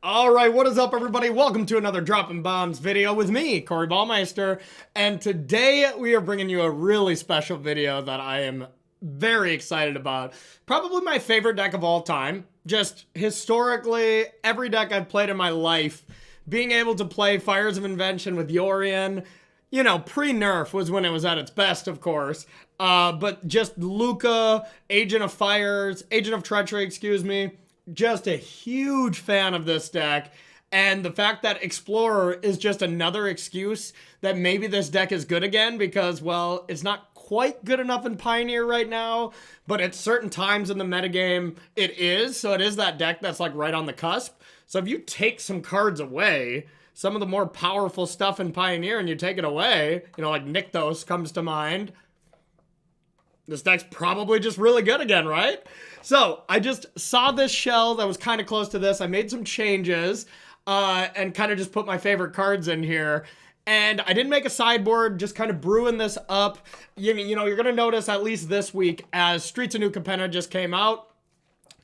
All right, what is up, everybody? Welcome to another Droppin'Baums video with me, Corey Ballmeister. And today we are bringing you a really special video that I am very excited about. Probably my favorite deck of all time. Just historically, every deck I've played in my life, being able to play Fires of Invention with Yorion, you know, pre-nerf was when it was at its best, of course. But just Lukka, Agent of Fires, Agent of Treachery, excuse me. Just a huge fan of this deck, and the fact that Explorer is just another excuse that maybe this deck is good again because, well, it's not quite good enough in Pioneer right now, but at certain times in the metagame, it is. So it is that deck that's like right on the cusp. So if you take some cards away, some of the more powerful stuff in Pioneer, and you take it away, you know, like Nykthos comes to mind, this deck's probably just really good again, right? So I just saw this shell that was kind of close to this. I made some changes and kind of just put my favorite cards in here. And I didn't make a sideboard, just kind of brewing this up. You know, you're going to notice at least this week as Streets of New Capenna just came out.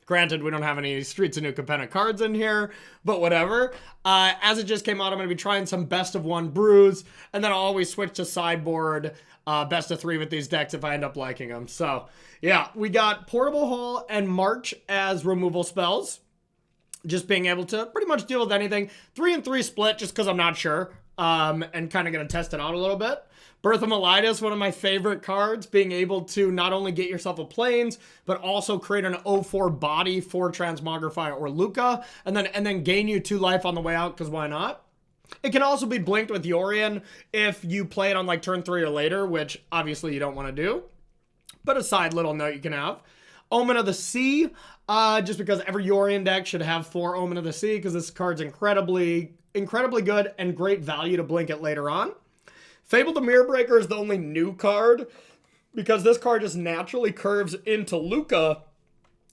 Granted, we don't have any Streets of New Capenna cards in here, but whatever. As it just came out, I'm going to be trying some best of one brews, and then I'll always switch to sideboard best of three with these decks if I end up liking them. So, yeah, we got Portable Hole and March as removal spells. Just being able to pretty much deal with anything. 3 and 3 split just because I'm not sure, and kind of going to test it out a little bit. Birth of Melidas, one of my favorite cards, being able to not only get yourself a Plains, but also create an 0/4 body for Transmogrify or Lukka, and then gain you 2 life on the way out, because why not? It can also be blinked with Yorion if you play it on like turn 3 or later, which obviously you don't want to do. But a side little note you can have. Omen of the Sea, just because every Yorion deck should have 4 Omen of the Sea, because this card's incredibly good and great value to blink it later on. Fable the Mirror Breaker is the only new card, because this card just naturally curves into Lukka,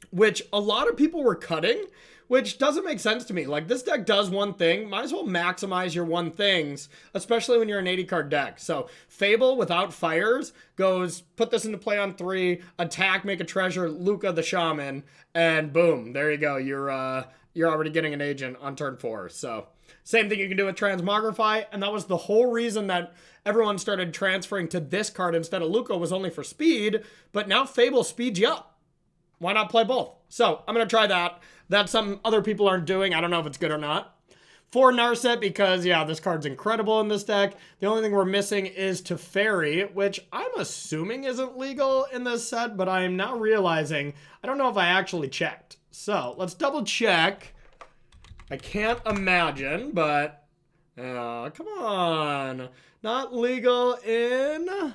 which a lot of people were cutting, which doesn't make sense to me. Like, this deck does one thing, might as well maximize your one things, especially when you're an 80 card deck. So Fable without Fires goes, put this into play on 3, attack, make a treasure, Lukka the Shaman, and boom, there you go. You're already getting an agent on turn 4. So same thing you can do with Transmogrify, and that was the whole reason that everyone started transferring to this card instead of Lukka, was only for speed, but now Fable speeds you up. Why not play both? So I'm going to try that. That's something other people aren't doing. I don't know if it's good or not. 4 Narset, because, yeah, this card's incredible in this deck. The only thing we're missing is Teferi, which I'm assuming isn't legal in this set, but I am now realizing I don't know if I actually checked. So let's double check. I can't imagine, but come on. Not legal in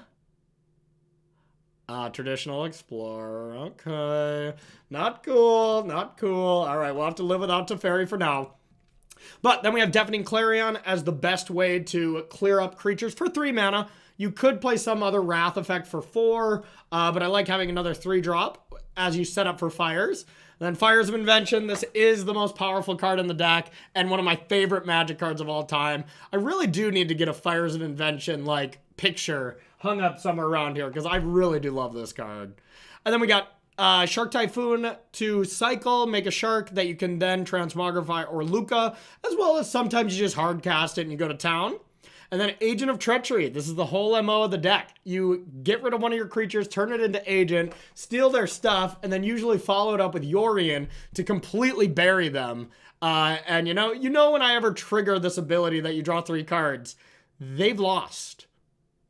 Traditional Explorer. Okay. Not cool. Not cool. All right, we'll have to live without Teferi for now. But then we have Deafening Clarion as the best way to clear up creatures for 3 mana. You could play some other Wrath effect for 4, but I like having another 3-drop as you set up for Fires. Then Fires of Invention, this is the most powerful card in the deck and one of my favorite Magic cards of all time. I really do need to get a Fires of Invention, like, picture hung up somewhere around here because I really do love this card. And then we got Shark Typhoon to cycle, make a shark that you can then Transmogrify or Lukka, as well as sometimes you just hard cast it and you go to town. And then Agent of Treachery. This is the whole MO of the deck. You get rid of one of your creatures, turn it into Agent, steal their stuff, and then usually follow it up with Yorion to completely bury them. And you know when I ever trigger this ability that you draw 3 cards, they've lost.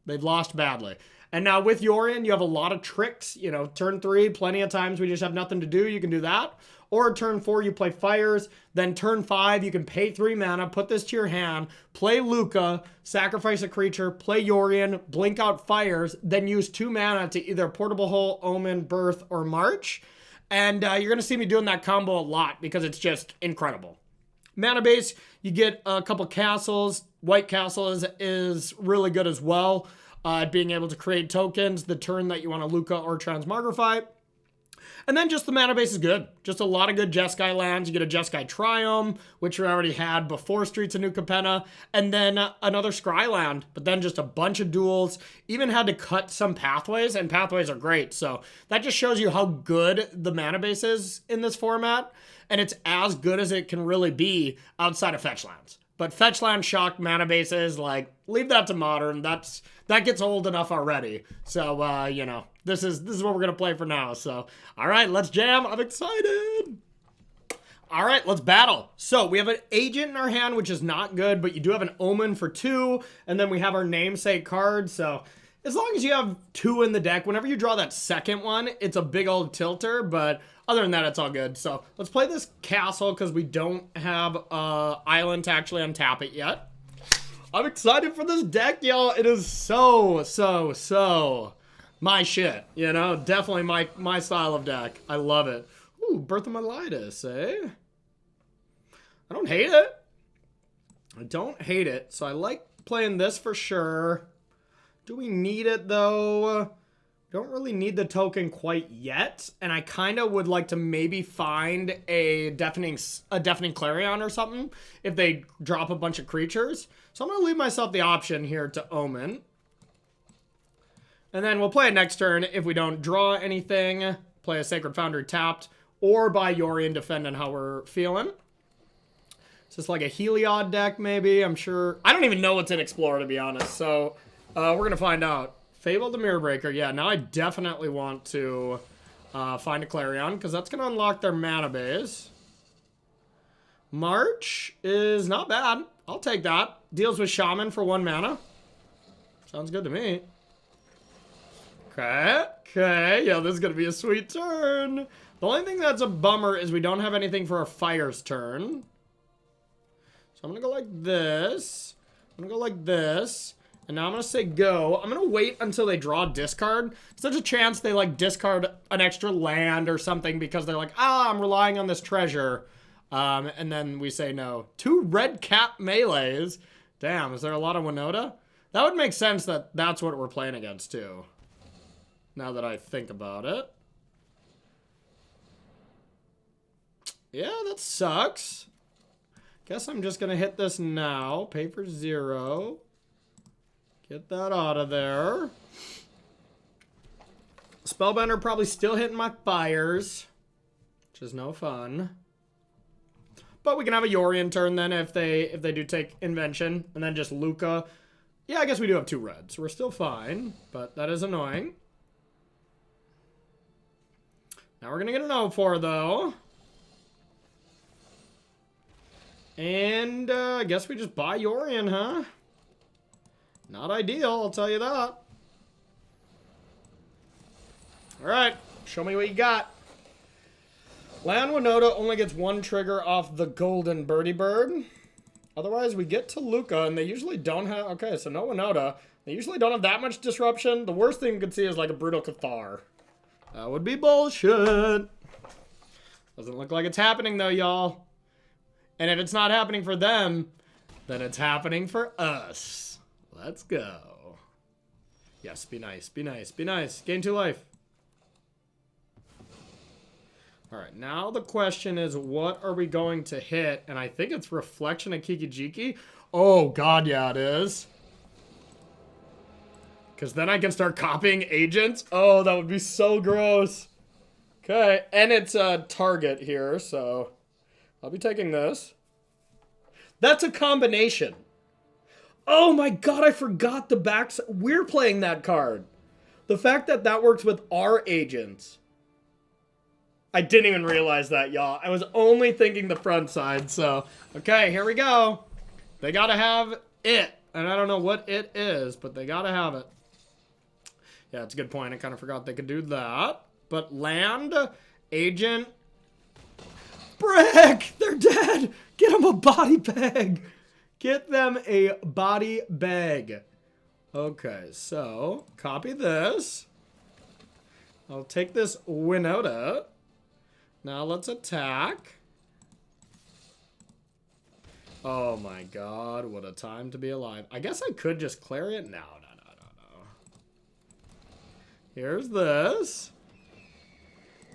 They've lost badly. And now with Yorion, you have a lot of tricks. You know, turn 3, plenty of times we just have nothing to do. You can do that. Or turn 4, you play Fires. Then turn 5, you can pay 3 mana, put this to your hand, play Lukka, sacrifice a creature, play Yorion, blink out Fires, then use 2 mana to either Portable Hole, Omen, Birth, or March. And you're going to see me doing that combo a lot because it's just incredible. Mana base, you get a couple castles. White Castle is really good as well. Being able to create tokens the turn that you want to Lukka or Transmogrify. And then just the mana base is good. Just a lot of good Jeskai lands. You get a Jeskai Triome, which we already had before Streets of New Capenna, and then another Scry land, but then just a bunch of duels. Even had to cut some pathways, and pathways are great. So that just shows you how good the mana base is in this format, and it's as good as it can really be outside of fetch lands. But fetch land shock mana bases, like, leave that to Modern. That gets old enough already. So, you know, this is what we're going to play for now. So, all right, let's jam. I'm excited. All right, let's battle. So, we have an Agent in our hand, which is not good, but you do have an Omen for 2, and then we have our Namesake card. So, as long as you have 2 in the deck, whenever you draw that second one, it's a big old tilter, but other than that, it's all good. So let's play this castle because we don't have island to actually untap it yet. I'm excited for this deck, y'all. It is so my shit, you know? Definitely my style of deck. I love it. Ooh, Birth of Melitus, eh? I don't hate it. I don't hate it. So I like playing this for sure. Do we need it, though? Don't really need the token quite yet, and I kind of would like to maybe find a deafening Clarion or something if they drop a bunch of creatures. So I'm going to leave myself the option here to Omen. And then we'll play it next turn if we don't draw anything, play a Sacred Foundry tapped, or buy Yorion defending how we're feeling. Is this like a Heliod deck maybe? I'm sure. I don't even know what's in Explorer, to be honest, so we're going to find out. Fable the Mirror Breaker. Yeah, now I definitely want to find a Clarion, because that's going to unlock their mana base. March is not bad. I'll take that. Deals with Shaman for 1 mana. Sounds good to me. Okay. Yeah, this is going to be a sweet turn. The only thing that's a bummer is we don't have anything for a Fire's turn. So I'm going to go like this. I'm going to go like this. And now I'm going to say go. I'm going to wait until they draw discard. There's a chance they, like, discard an extra land or something because they're like, I'm relying on this treasure. And then we say no. 2 red cap melees. Damn, is there a lot of Winota? That would make sense that that's what we're playing against, too. Now that I think about it. Yeah, that sucks. Guess I'm just going to hit this now. Pay for 0. Get that out of there. Spellbender probably still hitting my fires, which is no fun. But we can have a Yorion turn then if they do take Invention, and then just Lukka. Yeah, I guess we do have 2 reds. We're still fine, but that is annoying. Now we're gonna get an 0-4 though. And I guess we just buy Yorion, huh? Not ideal, I'll tell you that. Alright, show me what you got. Land Winota only gets 1 trigger off the golden birdie bird. Otherwise, we get to Lukka, and they usually don't have... Okay, so no Winota. They usually don't have that much disruption. The worst thing you could see is like a Brutal Cathar. That would be bullshit. Doesn't look like it's happening, though, y'all. And if it's not happening for them, then it's happening for us. Let's go. Yes, be nice, be nice, be nice. Gain 2 life. Alright, now the question is, what are we going to hit? And I think it's Reflection of Kiki-Jiki. Oh, God, yeah, it is. Because then I can start copying agents. Oh, that would be so gross. Okay, and it's a target here, so I'll be taking this. That's a combination. Oh my God, I forgot the backside. We're playing that card. The fact that that works with our agents. I didn't even realize that, y'all. I was only thinking the front side, so. Okay, here we go. They gotta have it. And I don't know what it is, but they gotta have it. Yeah, it's a good point. I kind of forgot they could do that. But land, agent. Brick! They're dead! Get them a body bag! Get them a body bag. Okay, so copy this. I'll take this Winota. Now let's attack. Oh my God, what a time to be alive. I guess I could just clear it. No. Here's this.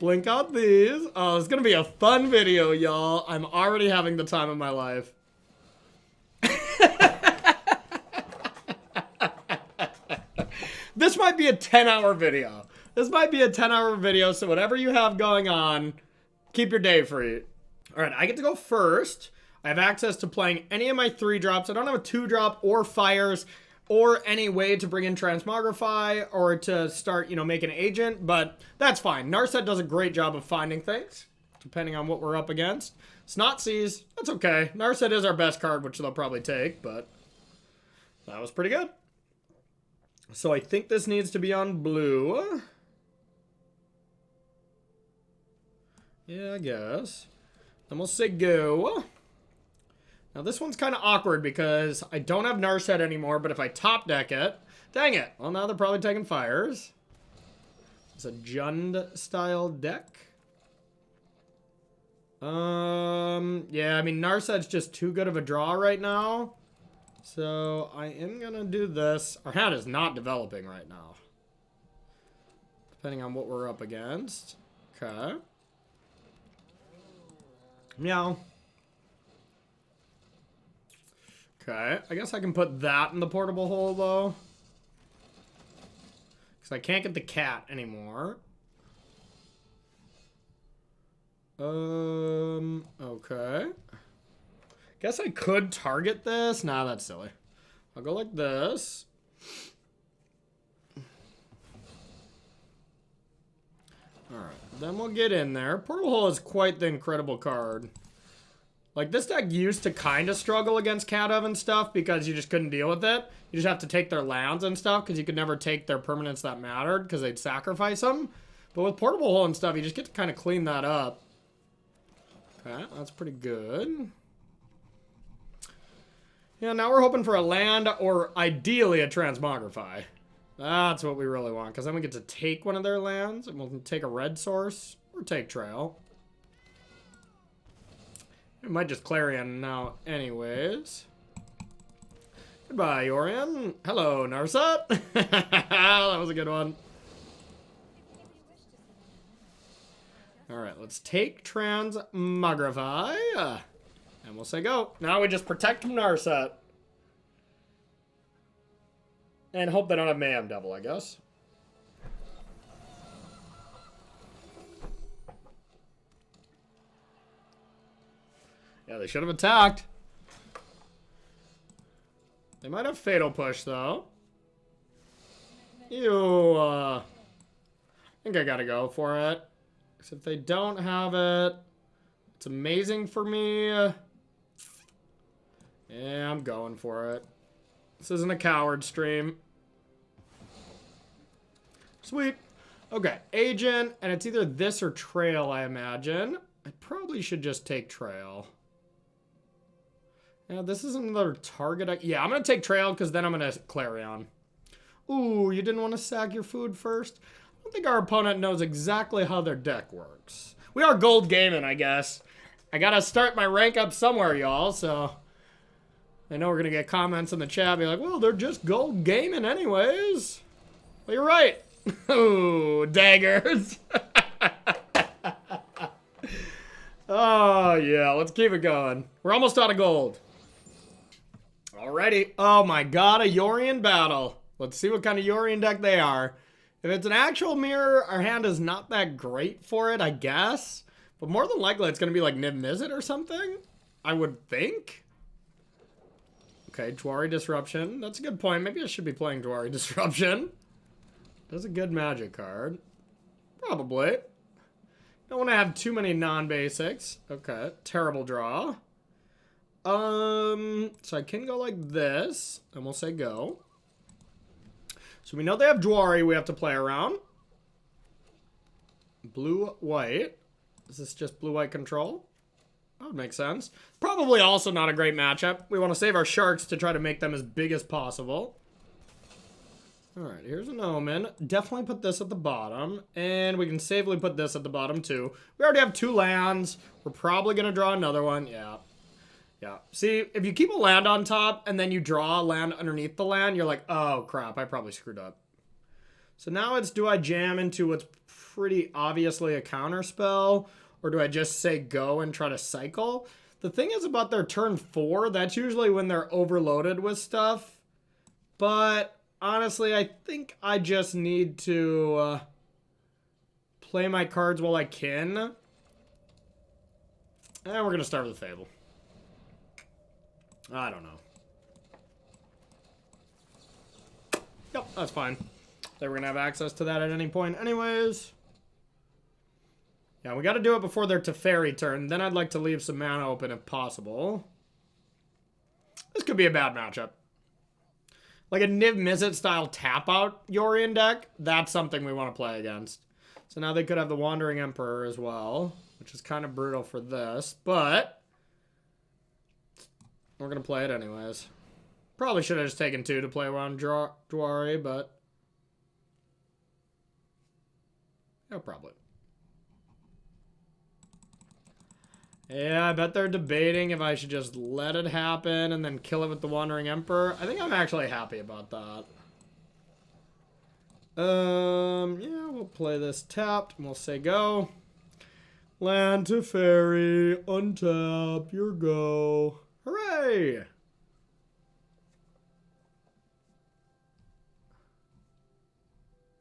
Blink out these. Oh, it's gonna be a fun video, y'all. I'm already having the time of my life. This might be a 10-hour video. This might be a 10-hour video, so whatever you have going on, keep your day free. All right, I get to go first. I have access to playing any of my 3-drops. I don't have a 2-drop or fires or any way to bring in Transmogrify or to start, you know, make an agent, but that's fine. Narset does a great job of finding things, depending on what we're up against. Snotsies, that's okay. Narset is our best card, which they'll probably take, but that was pretty good. So I think this needs to be on blue. Yeah, I guess. Then we'll say go. Now this one's kind of awkward because I don't have Narset anymore, but if I top deck it, dang it. Well, now they're probably taking fires. It's a Jund style deck. Yeah, I mean, Narset's just too good of a draw right now. So I am gonna do this. Our hand is not developing right now, depending on what we're up against. Okay. Meow. Okay, I guess I can put that in the portable hole, though. Because I can't get the cat anymore. Okay. Guess I could target this. Nah, that's silly. I'll go like this. Alright, then we'll get in there. Portal Hole is quite the incredible card. Like, this deck used to kind of struggle against Kadev and stuff because you just couldn't deal with it. You just have to take their lands and stuff because you could never take their permanents that mattered because they'd sacrifice them. But with Portable Hole and stuff, you just get to kind of clean that up. Okay, that's pretty good. Yeah, now we're hoping for a land or ideally a Transmogrify. That's what we really want, because then we get to take one of their lands and we'll take a red source or take Trail. We might just Clarion now anyways. Goodbye, Yorion. Hello, Narset. That was a good one. Alright, let's take Transmogrify. And we'll say go. Now we just protect from Narset. And hope they don't have Mayhem Devil, I guess. Yeah, they should have attacked. They might have Fatal Push, though. Ew. I think I gotta go for it. Because if they don't have it, it's amazing for me. Yeah, I'm going for it. This isn't a coward stream. Sweet. Okay, Agent, and it's either this or Trail, I imagine. I probably should just take Trail. Yeah, this is another target. Yeah, I'm going to take Trail because then I'm going to Clarion. Ooh, you didn't want to sack your food first? I don't think our opponent knows exactly how their deck works. We are gold gaming, I guess. I got to start my rank up somewhere, y'all, so... I know we're going to get comments in the chat be like, well, they're just gold gaming anyways. Well, you're right. Ooh, daggers. Oh, yeah, let's keep it going. We're almost out of gold. Alrighty. Oh my god, a Yorion battle. Let's see what kind of Yorion deck they are. If it's an actual mirror, our hand is not that great for it, I guess. But more than likely, it's going to be like Niv Mizzet or something. I would think. Okay, Jwari Disruption. That's a good point. Maybe I should be playing Jwari Disruption. That's a good magic card. Probably. Don't want to have too many non-basics. Okay, terrible draw. So I can go like this, and we'll say go. So we know they have Jwari we have to play around. Blue-white. Is this just blue-white control? That would make sense. Probably also not a great matchup. We want to save our sharks to try to make them as big as possible. Alright, here's an Omen. Definitely put this at the bottom. And we can safely put this at the bottom too. We already have 2 lands. We're probably going to draw another one. Yeah. Yeah. See, if you keep a land on top and then you draw a land underneath the land, you're like, oh crap, I probably screwed up. So now it's, do I jam into what's pretty obviously a counter spell, or do I just say go and try to cycle? The thing is about their turn 4, that's usually when they're overloaded with stuff. But honestly, I think I just need to play my cards while I can. And we're going to start with the Fable. I don't know. Yep, that's fine. So we're going to have access to that at any point anyways. Yeah, we got to do it before their Teferi turn. Then I'd like to leave some mana open if possible. This could be a bad matchup. Like a Niv Mizzet style tap out Yorion deck, that's something we want to play against. So now they could have the Wandering Emperor as well, which is kind of brutal for this, but we're going to play it anyways. Probably should have just taken 2 to play around Dwari, but yeah, probably. Yeah, I bet they're debating if I should just let it happen and then kill it with the Wandering Emperor. I think I'm actually happy about that. Yeah, we'll play this tapped and we'll say go. Land to Fairy, untap, your go. Hooray!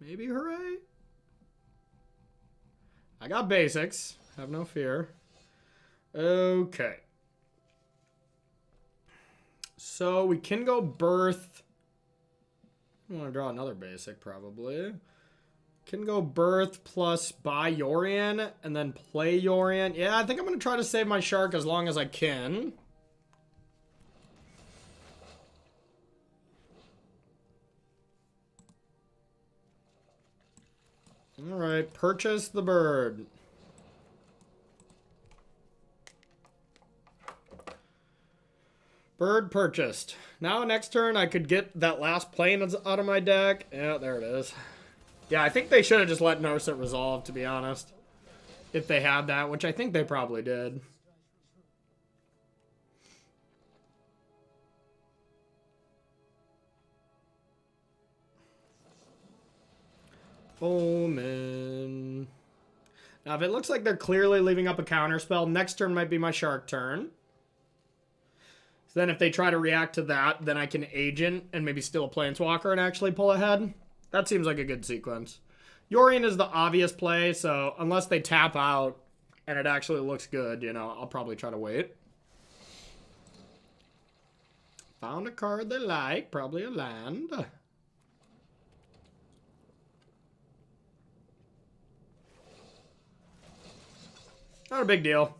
Maybe hooray? I got basics, have no fear. Okay. So we can go birth. I want to draw another basic probably. Can go birth plus buy Yorion and then play Yorion. Yeah, I think I'm going to try to save my shark as long as I can. All right, purchase the bird. Bird purchased. Now next turn I could get that last plane out of my deck. Yeah, there it is. Yeah, I think they should have just let Narset resolve, to be honest. If they had that, which I think they probably did. Omen. Now if it looks like they're clearly leaving up a counter spell, next turn might be my shark turn. So then if they try to react to that, then I can agent and maybe steal a planeswalker and actually pull ahead. That seems like a good sequence. Yorion is the obvious play, so unless they tap out and it actually looks good, you know, I'll probably try to wait. Found a card they like, probably a land. Not a big deal.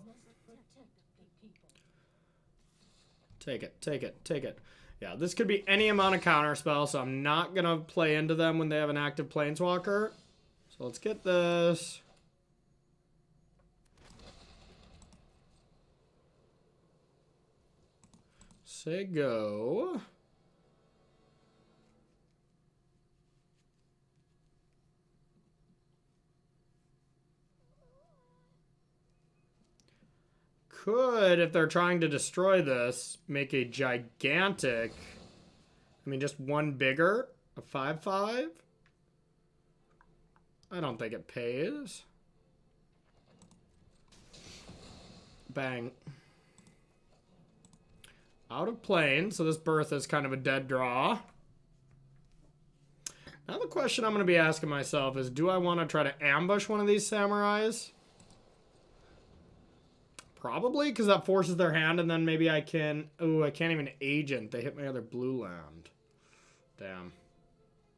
Take it, take it, take it. Yeah, this could be any amount of counter spell, so I'm not going to play into them when they have an active planeswalker. So let's get this. Say go. Could, if they're trying to destroy this, make a gigantic, I mean, just one bigger, a 5/5. I don't think it pays. Bang. Out of plane, so this birth is kind of a dead draw. Now the question I'm going to be asking myself is, do I want to try to ambush one of these samurais? Probably, because that forces their hand, and then maybe I can... Oh, I can't even agent. They hit my other blue land. Damn.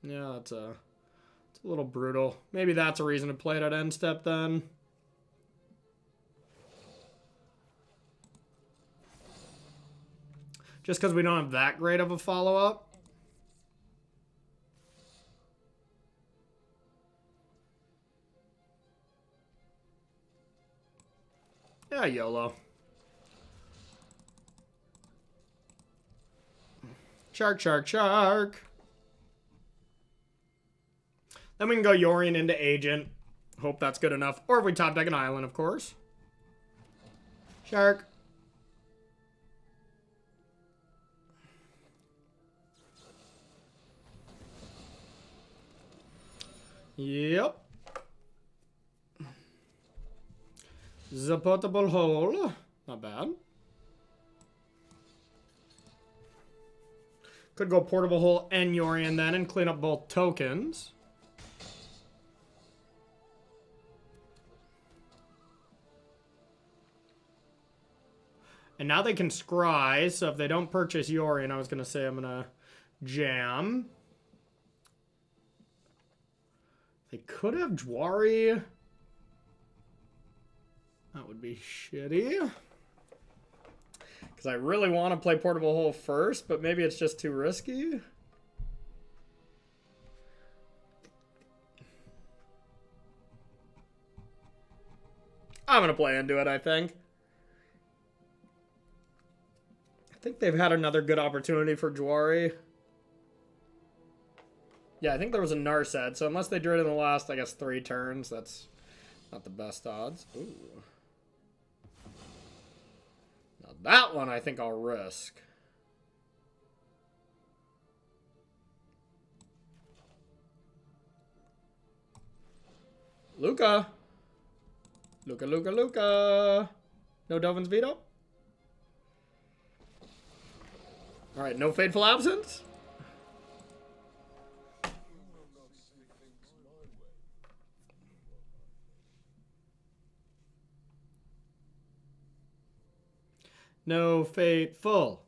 Yeah, it's a little brutal. Maybe that's a reason to play it at end step, then. Just because we don't have that great of a follow-up. Yeah, YOLO. Shark, shark, shark. Then we can go Yorion into Agent. Hope that's good enough. Or if we top deck an island, of course. Shark. Yep. The portable hole. Not bad. Could go portable hole and Yorion then and clean up both tokens. And now they can scry, so if they don't purchase Yorion, I was going to say I'm going to jam. They could have Jwari. That would be shitty. Because I really want to play portable hole first, but maybe it's just too risky. I'm going to play into it, I think. I think they've had another good opportunity for Jwari. Yeah, I think there was a Narset, so unless they drew it in the last, I guess, 3 turns, that's not the best odds. Ooh. Now that one I think I'll risk. Lukka. Lukka. No Delvin's Veto? Alright, no Fateful Absence? No Fateful.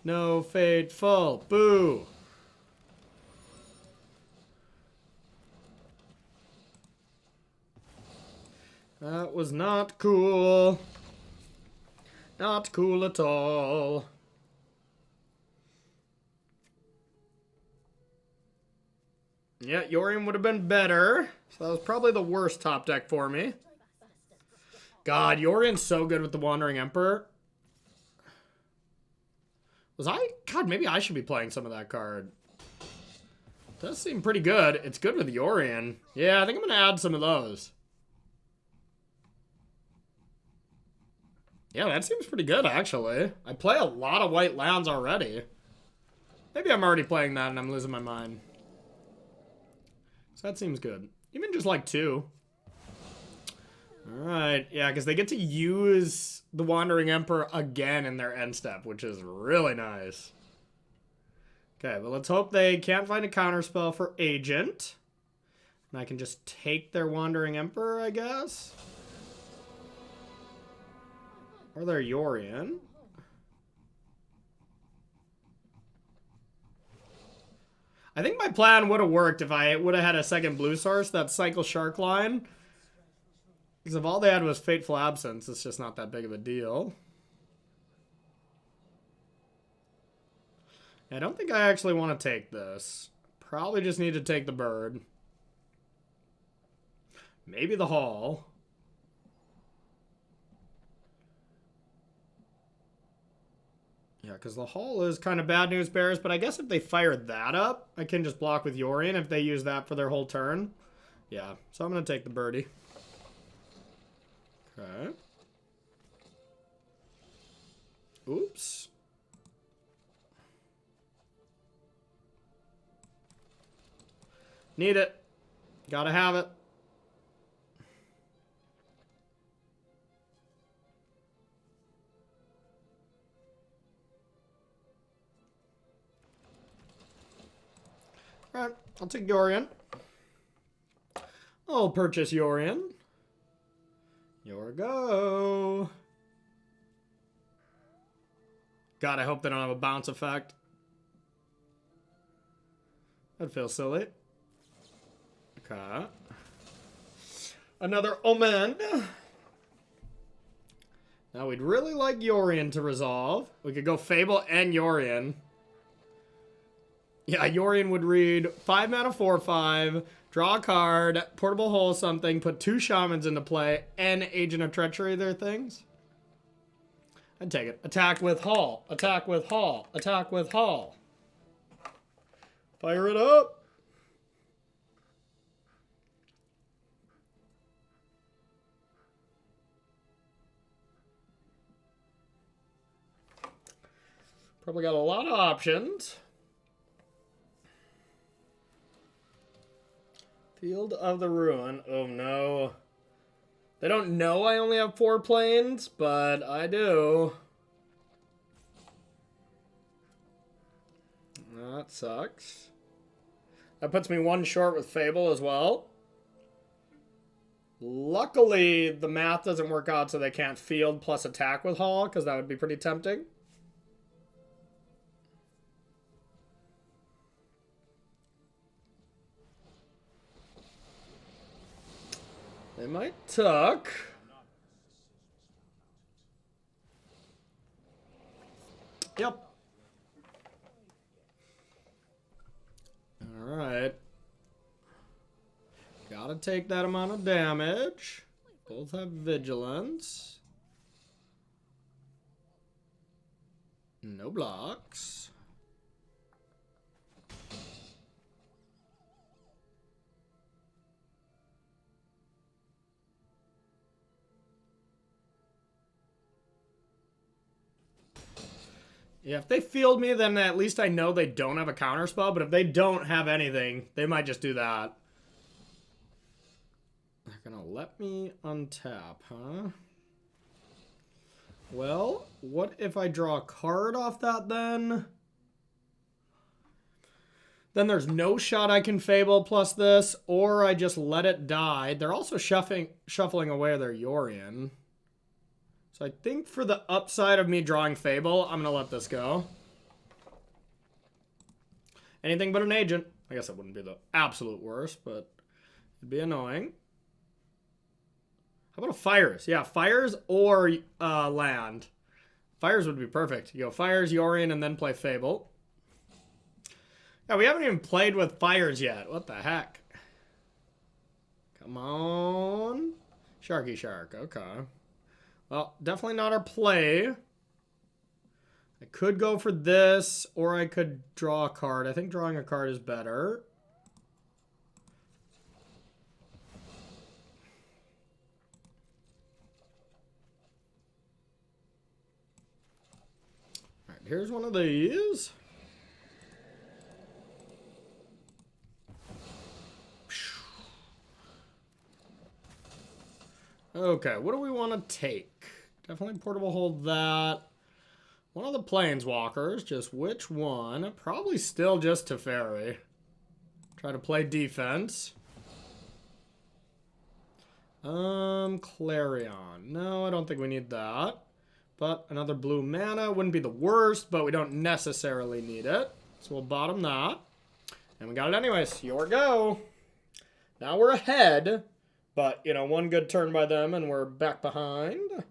No Fateful. Boo. That was not cool. Not cool at all. Yeah, Yorion would have been better. So that was probably the worst top deck for me. God, Yorion's so good with the Wandering Emperor. Was I? God, maybe I should be playing some of that card. Does seem pretty good. It's good with Yorion. Yeah, I think I'm going to add some of those. Yeah, that seems pretty good, actually. I play a lot of white lands already. Maybe I'm already playing that and I'm losing my mind. So that seems good. Even just like 2. Alright, yeah, because they get to use the Wandering Emperor again in their end step, which is really nice. Okay, but let's hope they can't find a counterspell for Agent. And I can just take their Wandering Emperor, I guess. Or their Yorion. I think my plan would have worked if I would have had a second blue source, that Cycle Shark line. Because if all they had was Fateful Absence, it's just not that big of a deal. I don't think I actually want to take this. Probably just need to take the bird. Maybe the Hall. Yeah, because the Hall is kind of bad news bears, but I guess if they fire that up, I can just block with Yorion if they use that for their whole turn. Yeah, so I'm going to take the birdie. Okay. Oops. Need it. Gotta have it. Alright, I'll take Yorion. I'll purchase Yorion. Your go. God, I hope they don't have a bounce effect. That'd feel silly. Okay. Another Omen. Now we'd really like Yorion to resolve. We could go Fable and Yorion. Yeah, Yorion would read 5 mana 4/5, draw a card, portable hole something, put 2 shamans into play, and Agent of Treachery their things. I'd take it. Attack with Hall. Attack with Hall. Attack with Hall. Fire it up. Probably got a lot of options. Field of the Ruin. Oh no. They don't know I only have 4 planes, but I do. That sucks. That puts me 1 short with Fable as well. Luckily, the math doesn't work out so they can't field plus attack with Hall, because that would be pretty tempting. They might tuck. Yep. Alright. Gotta take that amount of damage. Both have vigilance. No blocks. Yeah, if they field me, then at least I know they don't have a counter spell. But if they don't have anything, they might just do that. They're gonna let me untap, huh? Well, what if I draw a card off that then? Then there's no shot I can Fable plus this, or I just let it die. They're also shuffling away their Yorion. So I think for the upside of me drawing Fable, I'm going to let this go. Anything but an agent. I guess it wouldn't be the absolute worst, but it'd be annoying. How about a Fires? Yeah, Fires or land. Fires would be perfect. You go Fires, Yorion, and then play Fable. Yeah, we haven't even played with Fires yet. What the heck? Come on. Sharky Shark. Okay. Well, definitely not our play. I could go for this, or I could draw a card. I think drawing a card is better. All right, here's one of these. Okay, what do we want to take? Definitely portable hold that. One of the planeswalkers, just which one? Probably still just Teferi. Try to play defense. Clarion. No, I don't think we need that. But another blue mana wouldn't be the worst, but we don't necessarily need it. So we'll bottom that. And we got it anyways. Your go. Now we're ahead. But, you know, 1 good turn by them and we're back behind.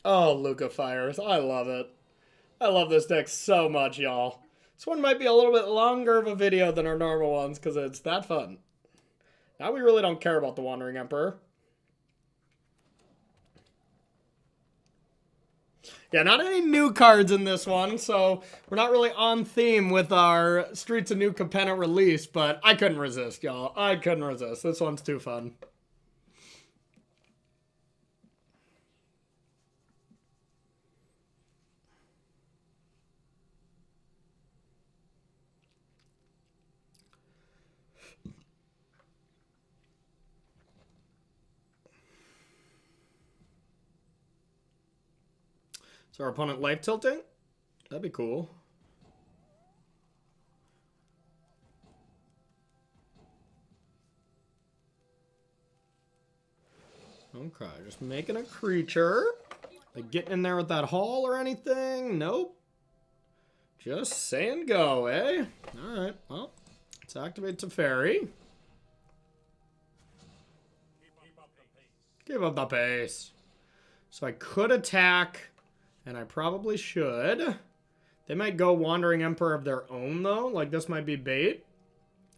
Oh, Lukka Fires. I love it. I love this deck so much, y'all. This one might be a little bit longer of a video than our normal ones because it's that fun. Now we really don't care about the Wandering Emperor. Yeah, not any new cards in this one, so we're not really on theme with our Streets of New Capenna release, but I couldn't resist, y'all. I couldn't resist. This one's too fun. So our opponent life tilting? That'd be cool. Okay, just making a creature. Like getting in there with that haul or anything? Nope. Just saying go, eh? Alright, well, let's activate Teferi. Keep up the pace. So I could attack... And I probably should. They might go Wandering Emperor of their own, though. Like, this might be bait.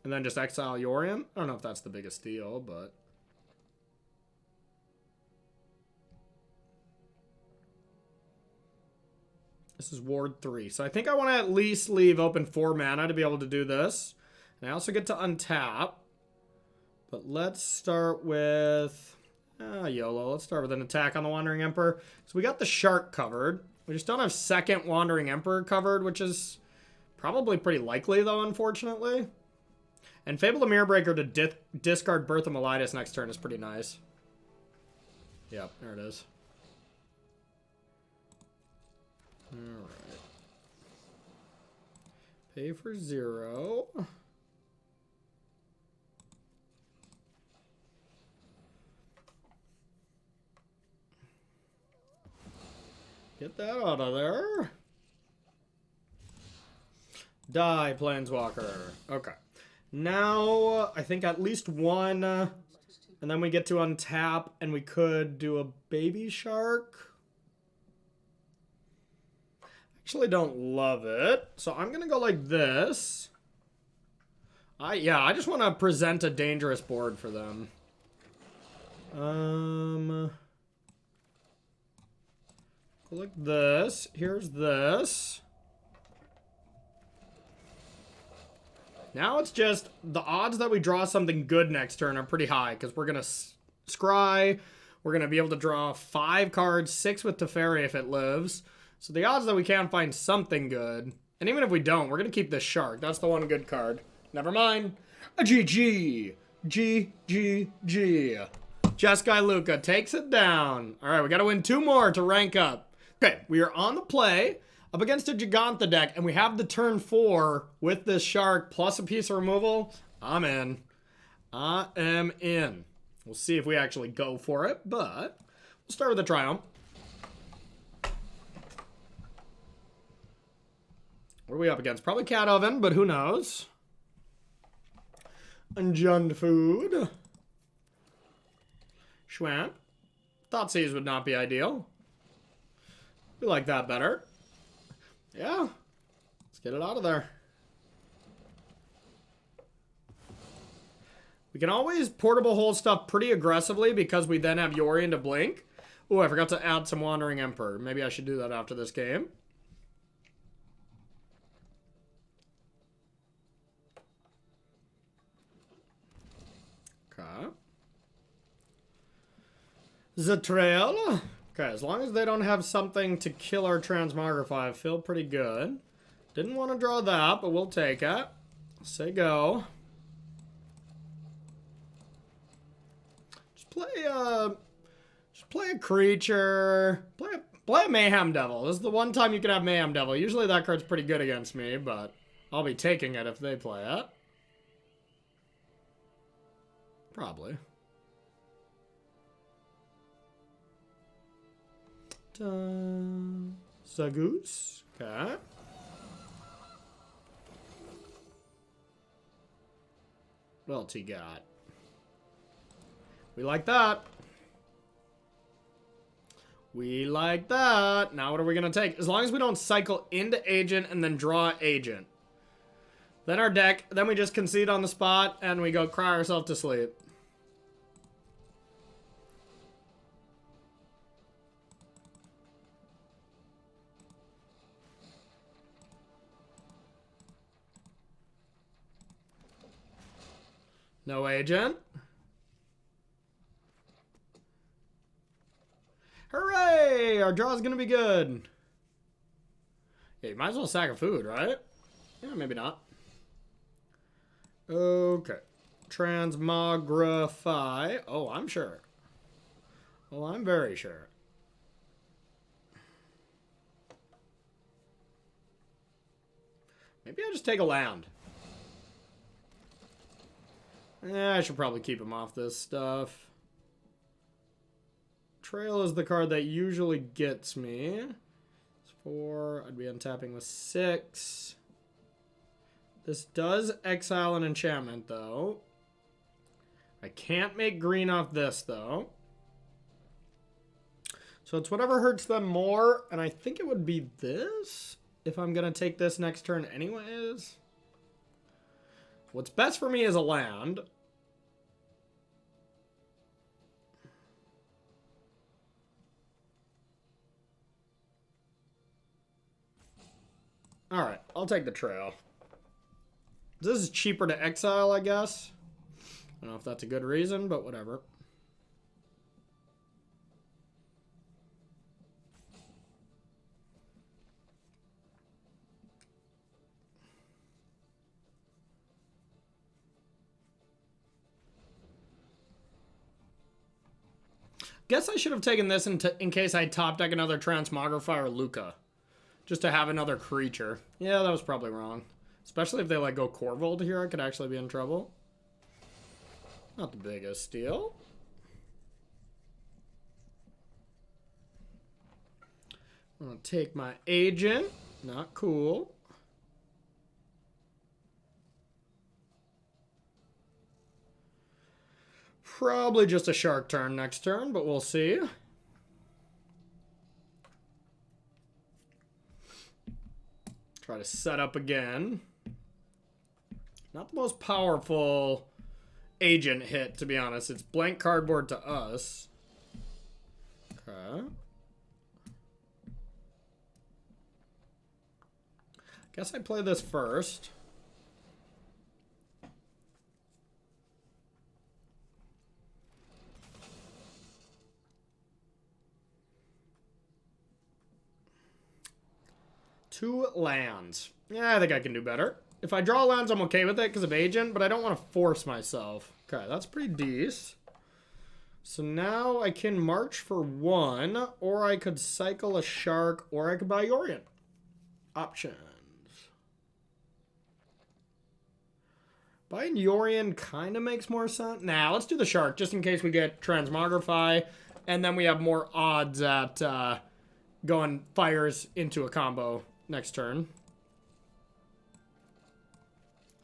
And then just exile Yorion. I don't know if that's the biggest deal, but... This is Ward 3. So I think I want to at least leave open 4 mana to be able to do this. And I also get to untap. But let's start with... YOLO. Let's start with an attack on the Wandering Emperor. So we got the shark covered. We just don't have second Wandering Emperor covered, which is probably pretty likely, though, unfortunately. And Fable the Mirror Breaker to discard Birth of Melitus next turn is pretty nice. Yep, there it is. Alright. Pay for 0. Get that out of there. Die, Planeswalker. Okay. Now, I think at least one, and then we get to untap, and we could do a Baby Shark. Actually don't love it, so I'm gonna go like this. Yeah, I just want to present a dangerous board for them. Go like this. Here's this. Now it's just the odds that we draw something good next turn are pretty high because we're going to scry. We're going to be able to draw 5 cards, 6 with Teferi if it lives. So the odds that we can't find something good, and even if we don't, we're going to keep this shark. That's the one good card. Never mind. A GG. Jeskai Lukka takes it down. All right, we got to win 2 more to rank up. Okay, we are on the play up against a Giganta deck, and we have the turn 4 with this shark plus a piece of removal. I'm in. I am in. We'll see if we actually go for it, but we'll start with a Triumph. What are we up against? Probably Cat Oven, but who knows? And Jund Food. Schwamp. Thoughtseize would not be ideal. We like that better. Yeah. Let's get it out of there. We can always portable hold stuff pretty aggressively because we then have Yorion to blink. Oh, I forgot to add some Wandering Emperor. Maybe I should do that after this game. Okay. Zatrail. Okay, as long as they don't have something to kill our Transmogrify, I feel pretty good. Didn't want to draw that, but we'll take it. Say go. Just play a creature. Play a Mayhem Devil. This is the one time you can have Mayhem Devil. Usually that card's pretty good against me, but I'll be taking it if they play it. Probably. Zagoose. Okay. What else he got? We like that. We like that. Now what are we going to take? As long as we don't cycle into Agent and then draw Agent. Then our deck, then we just concede on the spot and we go cry ourselves to sleep. No Agent. Hooray! Our draw is going to be good. Yeah, you might as well sack a food, right? Yeah, maybe not. Okay. Transmogrify. Oh, I'm sure. Oh, I'm very sure. Maybe I just take a land. I should probably keep him off this stuff. Trail is the card that usually gets me. It's 4. I'd be untapping with 6. This does exile an enchantment, though. I can't make green off this, though. So it's whatever hurts them more, and I think it would be this if I'm going to take this next turn anyways. What's best for me is a land. Alright, I'll take the trail. This is cheaper to exile, I guess. I don't know if that's a good reason, but whatever. Guess I should have taken this in case I top deck another Transmogrify or Lukka. Just to have another creature. Yeah, that was probably wrong. Especially if they like go Corvold here, I could actually be in trouble. Not the biggest deal. I'm gonna take my agent. Not cool. Probably just a shark turn next turn, but we'll see. Try to set up again. Not the most powerful agent hit, to be honest. It's blank cardboard to us. Okay. Guess I play this first. Two lands. Yeah, I think I can do better. If I draw lands, I'm okay with it because of agent, but I don't want to force myself. Okay, that's pretty decent. So now I can march for 1, or I could cycle a shark, or I could buy Yorion. Options. Buying Yorion kind of makes more sense. Nah, let's do the shark, just in case we get Transmogrify, and then we have more odds at going fires into a combo next turn.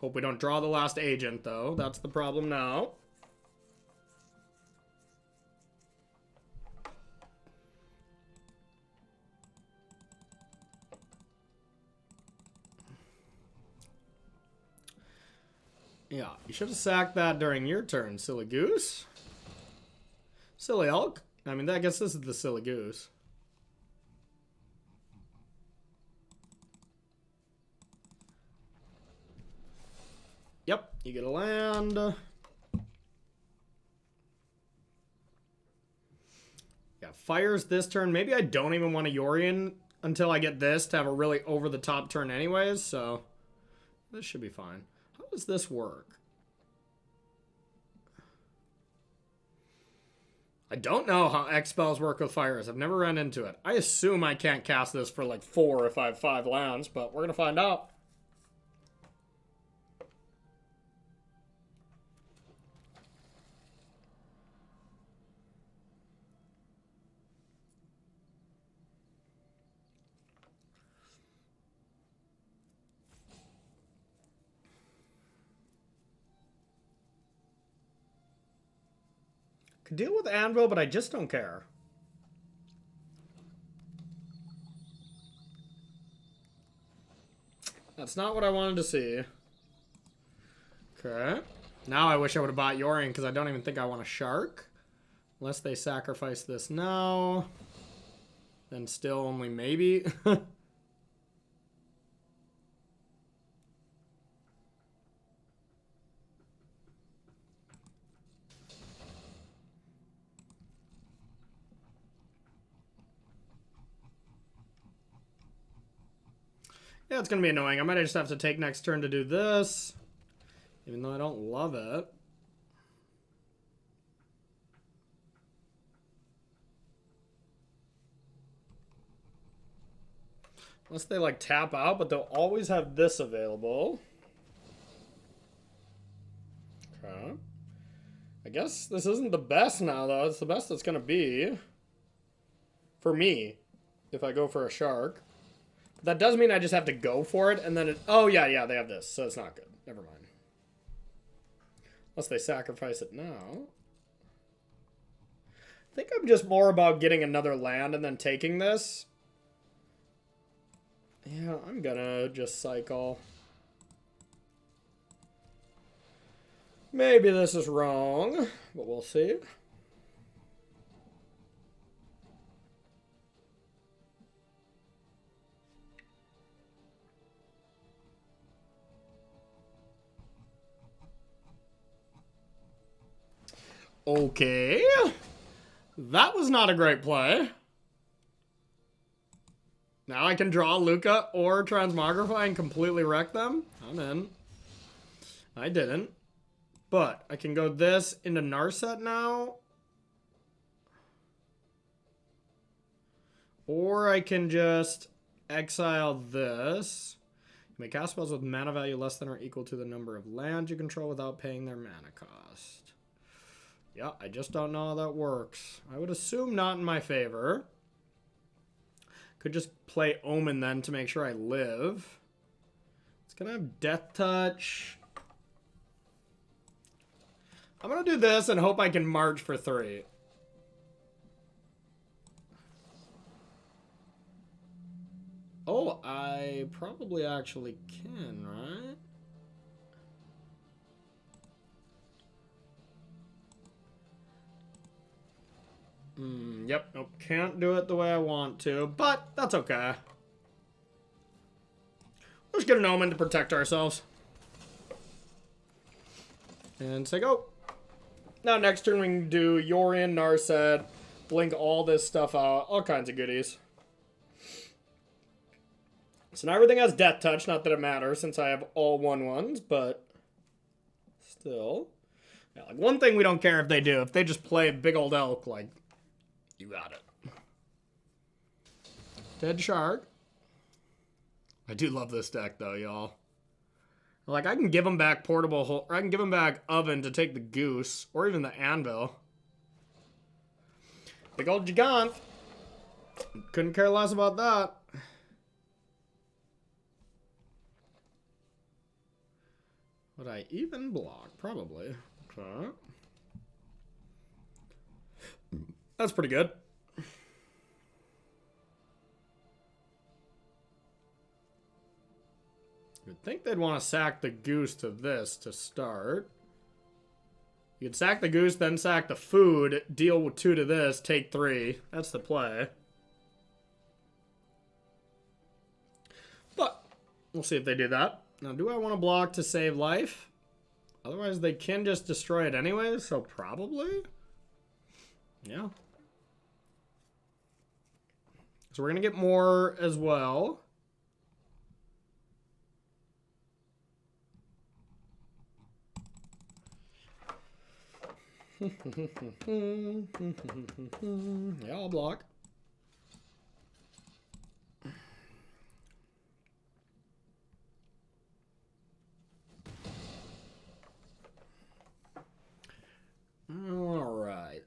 Hope we don't draw the last agent, though. That's the problem now. Yeah, you should have sacked that during your turn, silly goose. Silly elk. I mean, I guess this is the silly goose. Yep, you get a land. Yeah, fires this turn. Maybe I don't even want a Yorion until I get this to have a really over-the-top turn anyways, so this should be fine. How does this work? I don't know how X spells work with fires. I've never run into it. I assume I can't cast this for like 4 if I have 5 lands, but we're going to find out. Could deal with Anvil, but I just don't care. That's not what I wanted to see. Okay. Now I wish I would have bought Yorion because I don't even think I want a shark. Unless they sacrifice this now. Then still only maybe. Yeah, it's going to be annoying. I might just have to take next turn to do this. Even though I don't love it. Unless they like tap out, but they'll always have this available. Okay. I guess this isn't the best now, though. It's the best it's going to be. For me. If I go for a shark. That does mean I just have to go for it, and then it... Oh, yeah, they have this, so it's not good. Never mind. Unless they sacrifice it now. I think I'm just more about getting another land and then taking this. Yeah, I'm gonna just cycle. Maybe this is wrong, but we'll see. Okay. That was not a great play. Now I can draw Lukka or Transmogrify and completely wreck them. I'm in. I didn't. But I can go this into Narset now. Or I can just exile this. You may cast spells with mana value less than or equal to the number of lands you control without paying their mana cost. Yeah, I just don't know how that works. I would assume not in my favor. Could just play Omen then to make sure I live. It's gonna have Death Touch. I'm gonna do this and hope I can march for 3. Oh, I probably actually can, right? Yep, nope, can't do it the way I want to, but that's okay. Let's get an Omen to protect ourselves. And say go. Now next turn we can do Yorion, Narset, blink all this stuff out, all kinds of goodies. So now everything has Death Touch, not that it matters since I have all 1/1s, but still. Yeah, like one thing we don't care if they do, if they just play a big old elk, like, you got it. Dead Shark. I do love this deck though, y'all. Like, I can give them back Portable, or I can give them back Oven to take the Goose, or even the Anvil. Big old Gigant. Couldn't care less about that. Would I even block? Probably. Okay. That's pretty good. You'd think they'd want to sack the Goose to this to start. You'd sack the Goose, then sack the food, deal with 2 to this, take 3. That's the play. But we'll see if they do that. Now, do I want to block to save life? Otherwise, they can just destroy it anyways, so probably. Yeah. So we're going to get more as well. Yeah, I'll block. All right.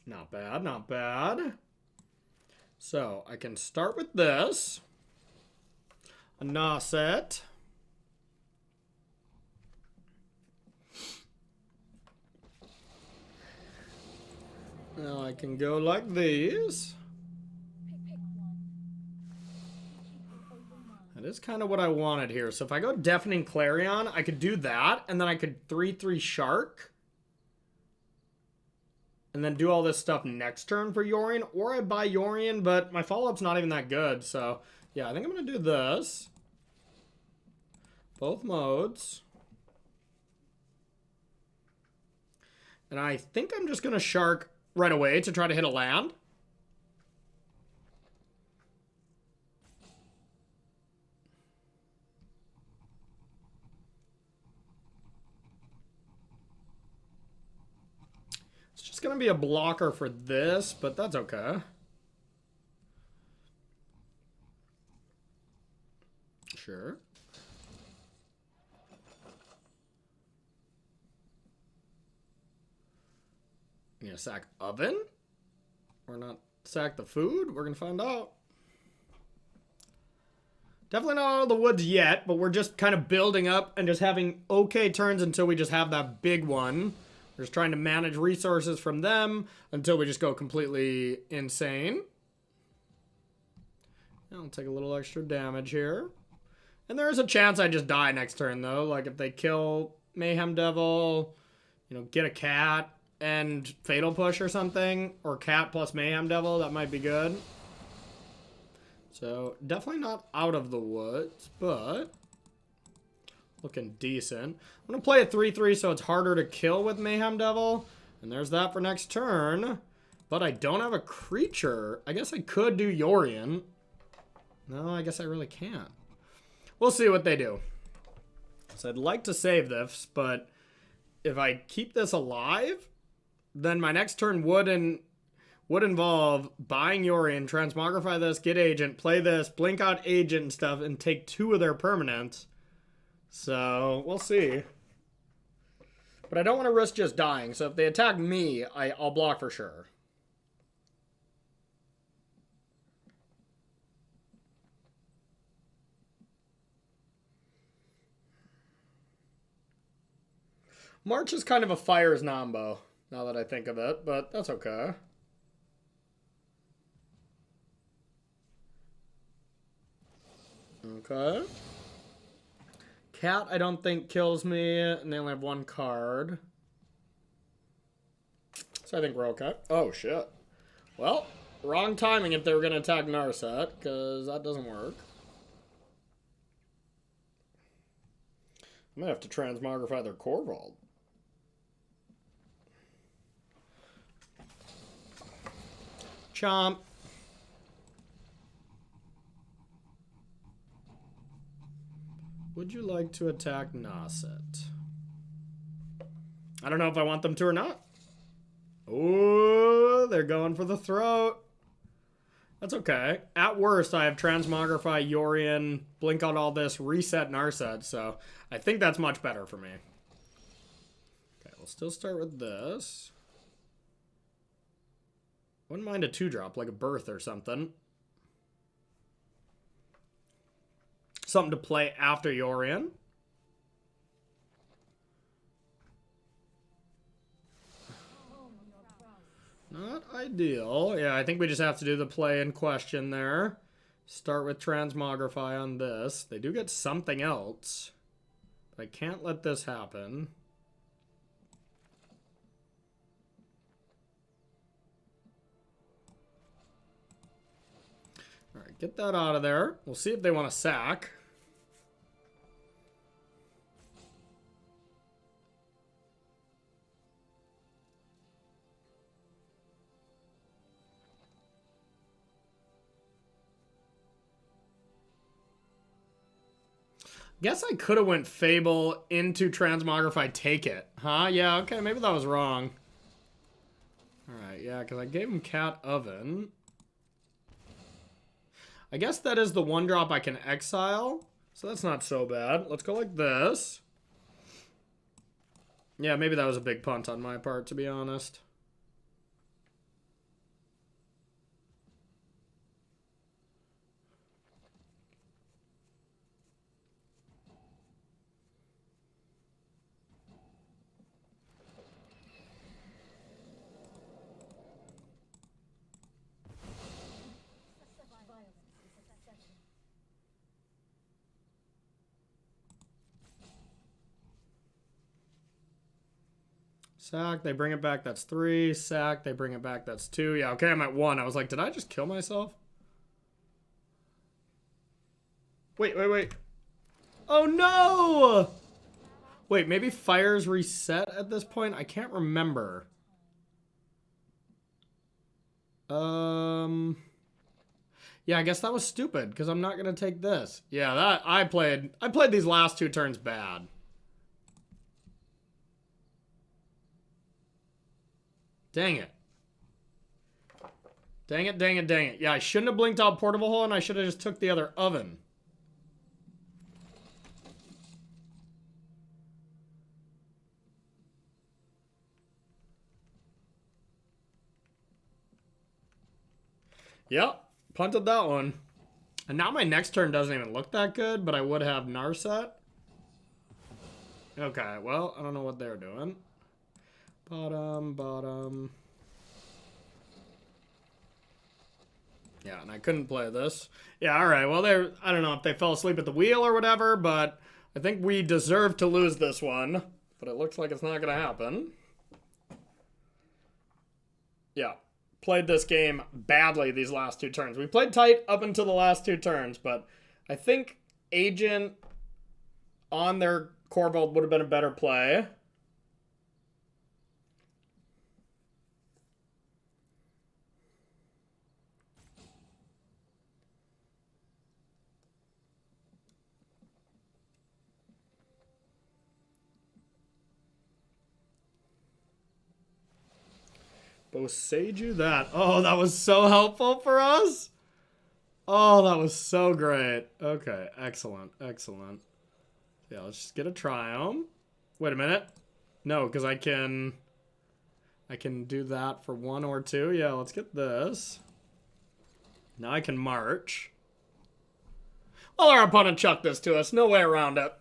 Not bad, not bad. So I can start with this. A Narset. Now I can go like these. That is kind of what I wanted here. So if I go Deafening Clarion, I could do that, and then I could 3/3 Shark. And then do all this stuff next turn for Yorion. Or I buy Yorion, but my follow-up's not even that good. So, yeah, I think I'm going to do this. Both modes. And I think I'm just going to Shark right away to try to hit a land. It's just going to be a blocker for this, but that's okay. Sure. You gonna sack Oven? Or not sack the food? We're gonna find out. Definitely not out of the woods yet, but we're just kind of building up and just having okay turns until we just have that big one. We're just trying to manage resources from them until we just go completely insane. I'll take a little extra damage here. And there is a chance I just die next turn, though. Like, if they kill Mayhem Devil, you know, get a cat and Fatal Push or something, or cat plus Mayhem Devil, that might be good. So, definitely not out of the woods, but looking decent. I'm going to play a 3/3 so it's harder to kill with Mayhem Devil. And there's that for next turn. But I don't have a creature. I guess I could do Yorion. No, I guess I really can't. We'll see what they do. So I'd like to save this, but if I keep this alive, then my next turn would involve buying Yorion, transmogrify this, get agent, play this, blink out agent and stuff, and take 2 of their permanents. So we'll see. But I don't want to risk just dying, so if they attack me, I'll block for sure. March is kind of a Fires Nambo, now that I think of it, but that's okay. Okay. Cat, I don't think kills me, and they only have 1 card. So I think we're okay. Oh, shit. Well, wrong timing if they were going to attack Narset, because that doesn't work. I'm going to have to transmogrify their core vault. Chomp. Would you like to attack Narset? I don't know if I want them to or not. Oh, they're going for the throat. That's okay. At worst, I have Transmogrify, Yorion, blink out all this, reset Narset, so I think that's much better for me. Okay, we'll still start with this. Wouldn't mind a 2-drop, like a Birth or something. Something to play after Yorion. Not ideal. Yeah, I think we just have to do the play in question there. Start with Transmogrify on this. They do get something else. But I can't let this happen. Alright, get that out of there. We'll see if they want to sack. Guess I could have went Fable into Transmogrify, take it. Huh? Yeah, okay, maybe that was wrong. Alright, yeah, because I gave him Cat Oven. I guess that is the 1-drop I can exile. So that's not so bad. Let's go like this. Yeah, maybe that was a big punt on my part, to be honest. Sack, they bring it back, that's 3. Sack, they bring it back, that's 2. Yeah, okay, I'm at 1. I was like, did I just kill myself? Wait. Oh, no! Wait, maybe Fires reset at this point? I can't remember. Yeah, I guess that was stupid, because I'm not going to take this. Yeah, that I played these last 2 turns bad. Dang it. Dang it. Yeah, I shouldn't have blinked out Portable Hole, and I should have just took the other Oven. Yep, punted that one. And now my next turn doesn't even look that good, but I would have Narset. Okay, well, I don't know what they're doing. Bottom. Yeah, and I couldn't play this. Yeah, alright, well, I don't know if they fell asleep at the wheel or whatever, but I think we deserve to lose this one. But it looks like it's not going to happen. Yeah, played this game badly these last 2 turns. We played tight up until the last 2 turns, but I think Agent on their core vault would have been a better play. Boseiju that. Oh, that was so helpful for us. Oh, that was so great. Okay, excellent, excellent. Yeah, let's just get a Triumph. Wait a minute. No, because I can do that for 1 or 2. Yeah, let's get this. Now I can march. Well, our opponent chucked this to us. No way around it.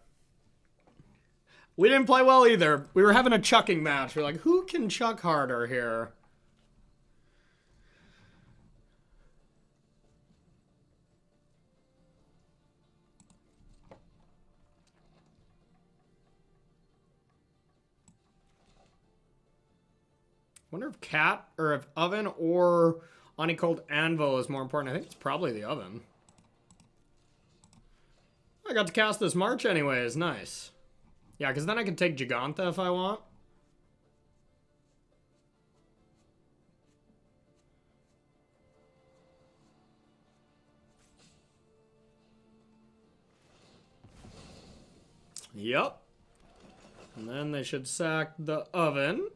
We didn't play well either. We were having a chucking match. We're like, who can chuck harder here? Wonder if cat or if oven or Honeycold Anvil is more important. I think it's probably the oven. I got to cast this March anyways. Nice. Yeah, because then I can take Gigantha if I want. Yep. And then they should sack the oven.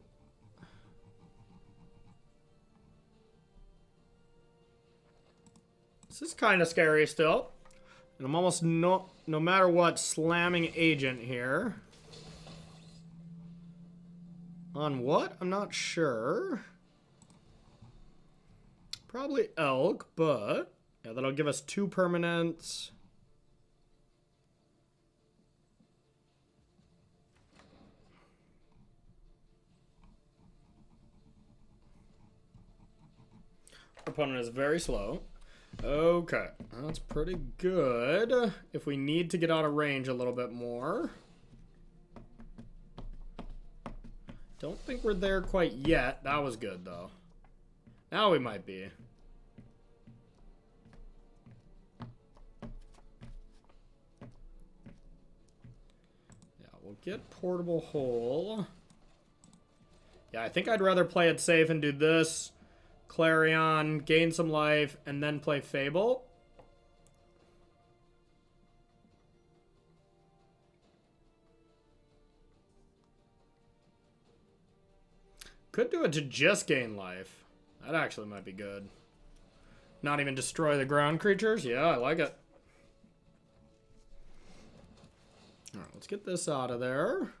This is kind of scary still. And I'm almost no matter what slamming agent here. On what? I'm not sure. Probably Elk, but yeah, that'll give us 2 permanents. Opponent is very slow. Okay, that's pretty good. If we need to get out of range a little bit more. Don't think we're there quite yet. That was good, though. Now we might be. Yeah, we'll get Portable Hole. Yeah, I think I'd rather play it safe and do this. Clarion, gain some life, and then play Fable. Could do it to just gain life. That actually might be good. Not even destroy the ground creatures? Yeah, I like it. Alright, let's get this out of there.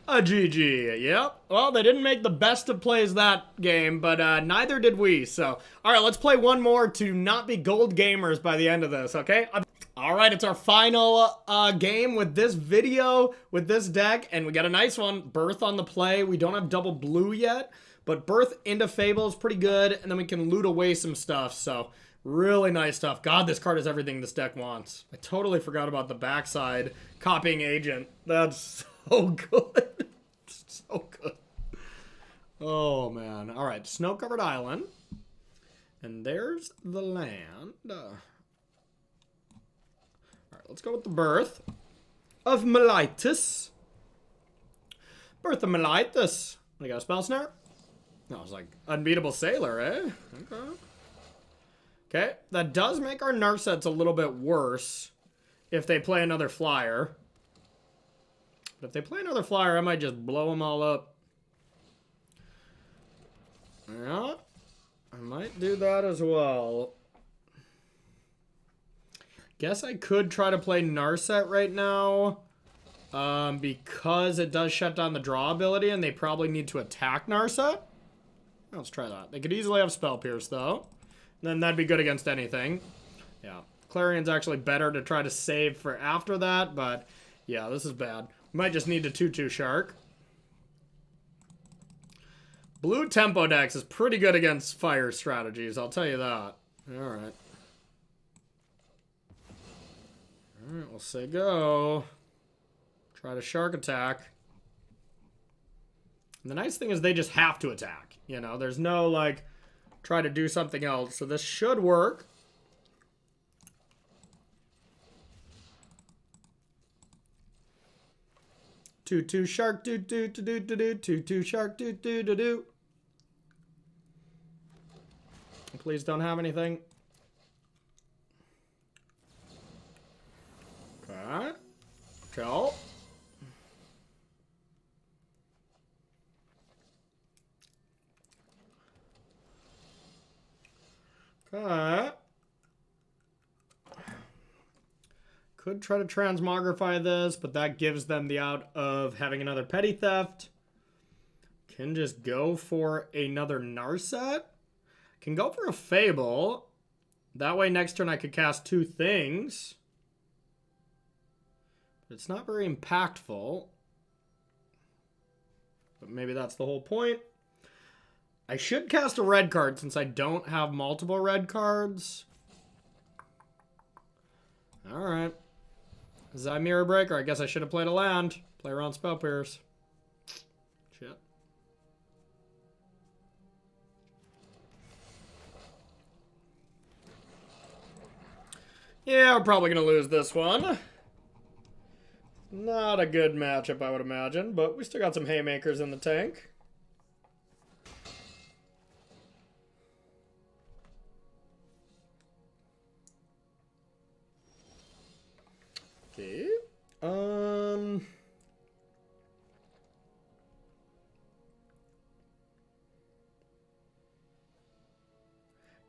A GG, yep. Well, they didn't make the best of plays that game, but neither did we. So, all right, let's play one more to not be gold gamers by the end of this, okay? All right, it's our final game with this video, with this deck, and we got a nice one. Birth on the play. We don't have double blue yet, but Birth into Fable is pretty good, and then we can loot away some stuff, so really nice stuff. God, this card is everything this deck wants. I totally forgot about the backside copying agent. That's so good. So good. Oh, man. All right, snow-covered island. And there's the land. All right, let's go with the birth of Melitus. Birth of Melitus. I got a spell snare? No, it's like unbeatable sailor, eh? Okay. Okay, that does make our Narsets a little bit worse if they play another flyer. But if they play another flyer, I might just blow them all up. Yeah, I might do that as well. Guess I could try to play Narset right now. Because it does shut down the draw ability and they probably need to attack Narset. Let's try that. They could easily have Spell Pierce though. Then that'd be good against anything. Yeah, Clarion's actually better to try to save for after that, but yeah, this is bad. Might just need a 2/2 Shark. Blue Tempo Dex is pretty good against fire strategies, I'll tell you that. Alright. Alright, we'll say go. Try to Shark attack. And the nice thing is they just have to attack. You know, there's no, like, try to do something else. So this should work. Two shark do do do do do do two shark do do do do. Please don't have anything. Okay. Chill. Okay. Could try to transmogrify this, but that gives them the out of having another petty theft. Can just go for another Narset. Can go for a Fable. That way next turn I could cast 2 things. But it's not very impactful. But maybe that's the whole point. I should cast a red card since I don't have multiple red cards. Alright. Is that Mirror Breaker? I guess I should have played a land. Play around Spell Pierce. Shit. Yeah, we're probably going to lose this one. Not a good matchup, I would imagine, but we still got some haymakers in the tank. Okay.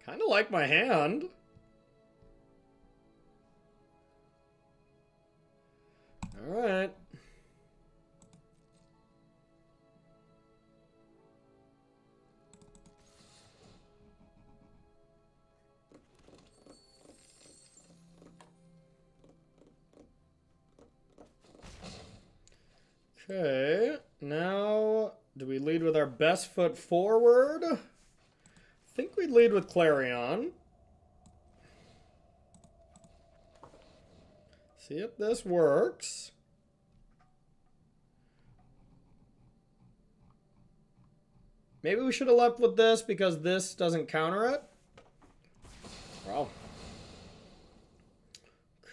Kind of like my hand. All right. Okay, now do we lead with our best foot forward? I think we'd lead with Clarion. See if this works. Maybe we should have left with this because this doesn't counter it. Wow.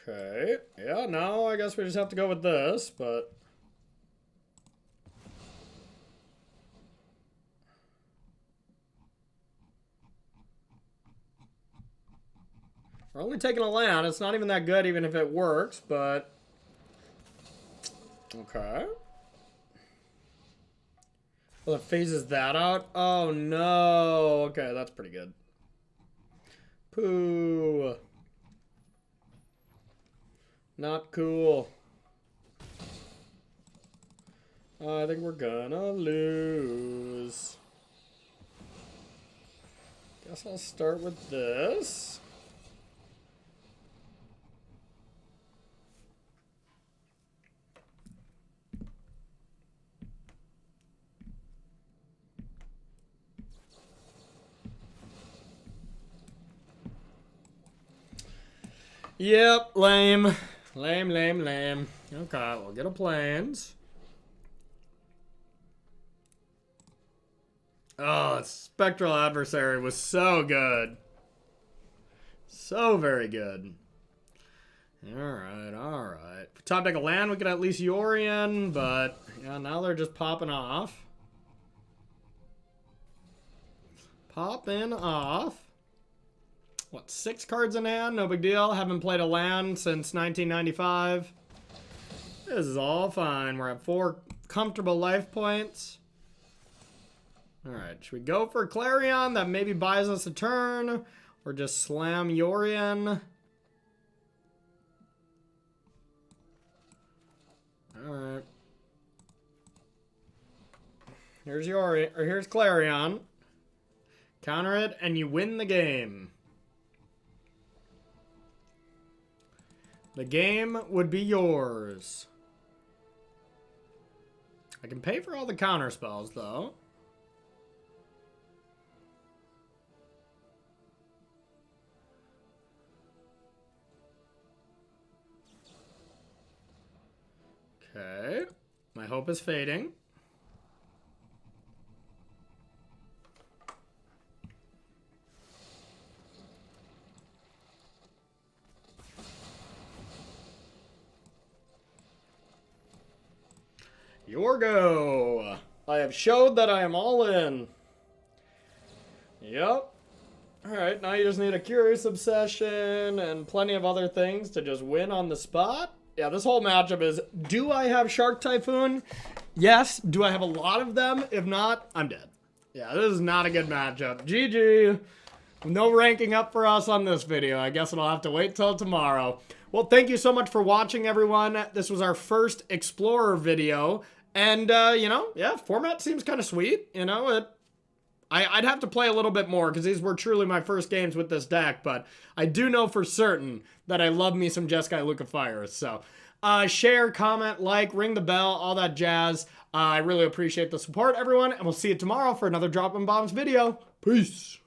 Okay, yeah, now I guess we just have to go with this, but... We're only taking a land. It's not even that good even if it works, but... Okay. Well, it phases that out? Oh, no. Okay, that's pretty good. Poo. Not cool. I think we're gonna lose. Guess I'll start with this. Yep, lame. Lame, lame, lame. Okay, we'll get a plains. Oh, Spectral Adversary was so good. So very good. Alright, alright. Top deck a land, we could at least Yorion, but yeah, now they're just popping off. Popping off. What, 6 cards in hand? No big deal. Haven't played a land since 1995. This is all fine. We're at 4 comfortable life points. Alright, should we go for Clarion that maybe buys us a turn? Or just slam Yorion? Alright. Here's Yorion, or here's Clarion. Counter it, and you win the game. The game would be yours. I can pay for all the counter spells, though. Okay. My hope is fading. Your go. I have showed that I am all in. Yep. Alright, now you just need a Curious Obsession and plenty of other things to just win on the spot. Yeah, this whole matchup is, do I have Shark Typhoon? Yes. Do I have a lot of them? If not, I'm dead. Yeah, this is not a good matchup. GG. No ranking up for us on this video. I guess it'll have to wait till tomorrow. Well, thank you so much for watching, everyone. This was our first Explorer video. And, you know, yeah, format seems kind of sweet. You know, I'd have to play a little bit more because these were truly my first games with this deck. But I do know for certain that I love me some Jeskai Lukka Fires. So, share, comment, like, ring the bell, all that jazz. I really appreciate the support, everyone. And we'll see you tomorrow for another Droppin'Baums video. Peace.